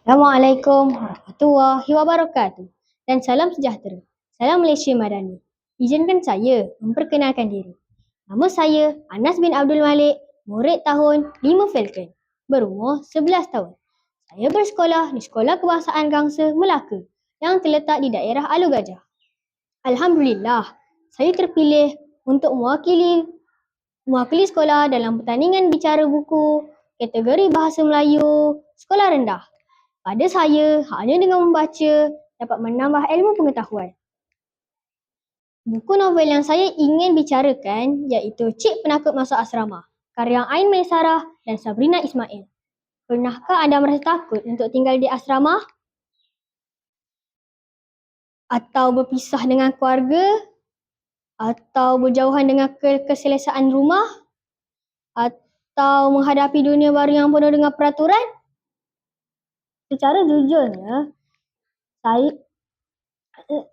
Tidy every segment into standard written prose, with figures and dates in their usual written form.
Assalamualaikum warahmatullahi wabarakatuh dan salam sejahtera. Salam Malaysia Madani. Izinkan saya memperkenalkan diri. Nama saya Anas bin Abdul Malik, murid tahun 5 Falcon, berumur 11 tahun. Saya bersekolah di Sekolah Kebahasaan Gangsa Melaka yang terletak di daerah Alor Gajah. Alhamdulillah, saya terpilih untuk mewakili sekolah dalam pertandingan bicara buku kategori Bahasa Melayu Sekolah Rendah. Pada saya, hanya dengan membaca dapat menambah ilmu pengetahuan. Buku novel yang saya ingin bicarakan iaitu Cik Penakut Masuk Asrama, karya Ain Maisarah dan Sabrina Ismail. Pernahkah anda merasa takut untuk tinggal di asrama? Atau berpisah dengan keluarga? Atau berjauhan dengan keselesaan rumah? Atau menghadapi dunia baru yang penuh dengan peraturan? Secara jujurnya,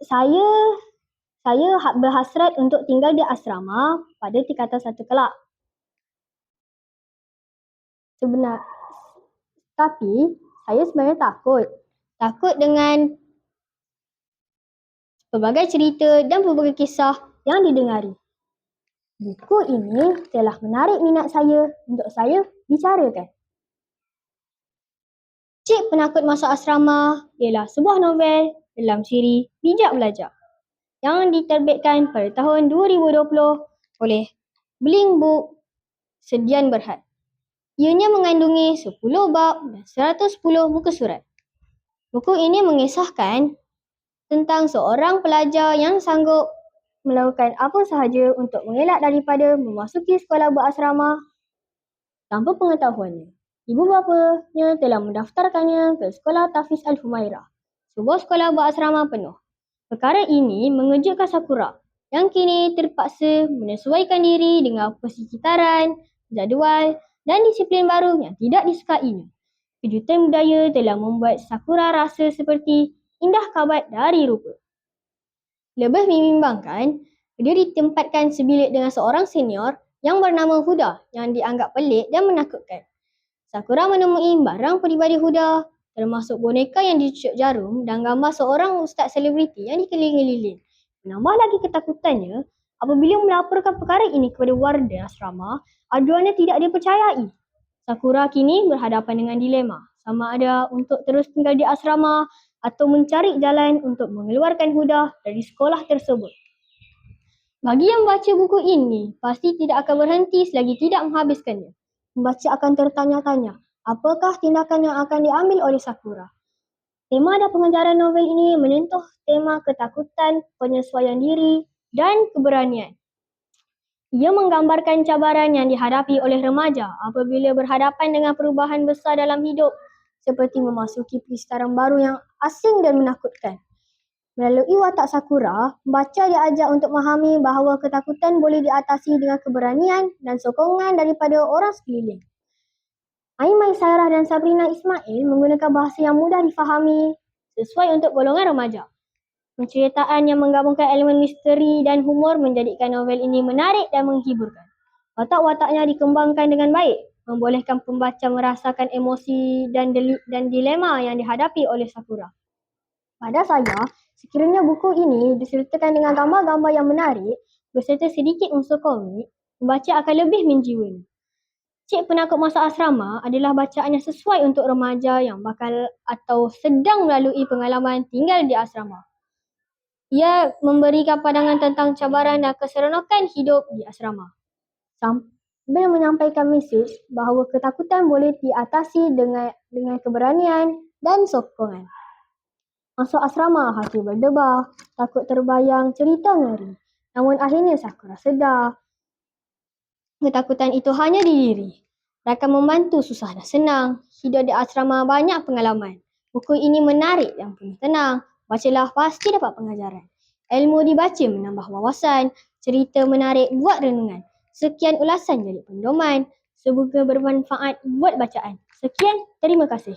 saya berhasrat untuk tinggal di asrama pada tingkatan 1 kelab. Tapi saya sebenarnya takut dengan pelbagai cerita dan pelbagai kisah yang didengari. Buku ini telah menarik minat saya untuk saya bicarakan. Cik Penakut Masuk Asrama ialah sebuah novel dalam siri Bijak Belajar yang diterbitkan pada tahun 2020 oleh Bling Book Sedian Berhad. Ianya mengandungi 10 bab dan 110 muka surat. Buku ini mengisahkan tentang seorang pelajar yang sanggup melakukan apa sahaja untuk mengelak daripada memasuki sekolah berasrama tanpa pengetahuannya. Ibu bapanya telah mendaftarkannya ke Sekolah Tafiz Al-Humairah, sebuah sekolah berasrama penuh. Perkara ini mengejutkan Sakura yang kini terpaksa menyesuaikan diri dengan persekitaran, jadual dan disiplin baru yang tidak disukainya. Kejutan budaya telah membuat Sakura rasa seperti indah kabat dari rupa. Lebih membimbangkan, dia ditempatkan sebilik dengan seorang senior yang bernama Huda yang dianggap pelik dan menakutkan. Sakura menemui barang peribadi Huda, termasuk boneka yang dicucuk jarum dan gambar seorang ustaz selebriti yang dikelilingi lilin. Menambah lagi ketakutannya, apabila melaporkan perkara ini kepada warden asrama, aduannya tidak dipercayai. Sakura kini berhadapan dengan dilema, sama ada untuk terus tinggal di asrama atau mencari jalan untuk mengeluarkan Huda dari sekolah tersebut. Bagi yang membaca buku ini, pasti tidak akan berhenti selagi tidak menghabiskannya. Membaca akan tertanya-tanya, apakah tindakan yang akan diambil oleh Sakura? Tema dan pengejaran novel ini menyentuh tema ketakutan, penyesuaian diri dan keberanian. Ia menggambarkan cabaran yang dihadapi oleh remaja apabila berhadapan dengan perubahan besar dalam hidup, seperti memasuki persekitaran baru yang asing dan menakutkan. Melalui watak Sakura, pembaca diajar untuk memahami bahawa ketakutan boleh diatasi dengan keberanian dan sokongan daripada orang sekeliling. Ain Maisarah dan Sabrina Ismail menggunakan bahasa yang mudah difahami sesuai untuk golongan remaja. Penceritaan yang menggabungkan elemen misteri dan humor menjadikan novel ini menarik dan menghiburkan. Watak-wataknya dikembangkan dengan baik, membolehkan pembaca merasakan emosi dan dilema yang dihadapi oleh Sakura. Pada saya, sekiranya buku ini disertakan dengan gambar-gambar yang menarik beserta sedikit unsur komik, pembaca akan lebih menjiwai. Cik Penakut Masuk Asrama adalah bacaan yang sesuai untuk remaja yang bakal atau sedang melalui pengalaman tinggal di asrama. Ia memberikan pandangan tentang cabaran dan keseronokan hidup di asrama, sambil menyampaikan mesej bahawa ketakutan boleh diatasi dengan keberanian dan sokongan. Masuk asrama, hati berdebar, takut terbayang cerita ngeri. Namun akhirnya Sakura sedar ketakutan itu hanya di diri. Rakan membantu susah dan senang. Hidup di asrama banyak pengalaman. Buku ini menarik dan penuh tenang. Bacalah pasti dapat pengajaran. Ilmu dibaca menambah wawasan. Cerita menarik buat renungan. Sekian ulasan jadi pedoman. Semoga bermanfaat buat bacaan. Sekian, terima kasih.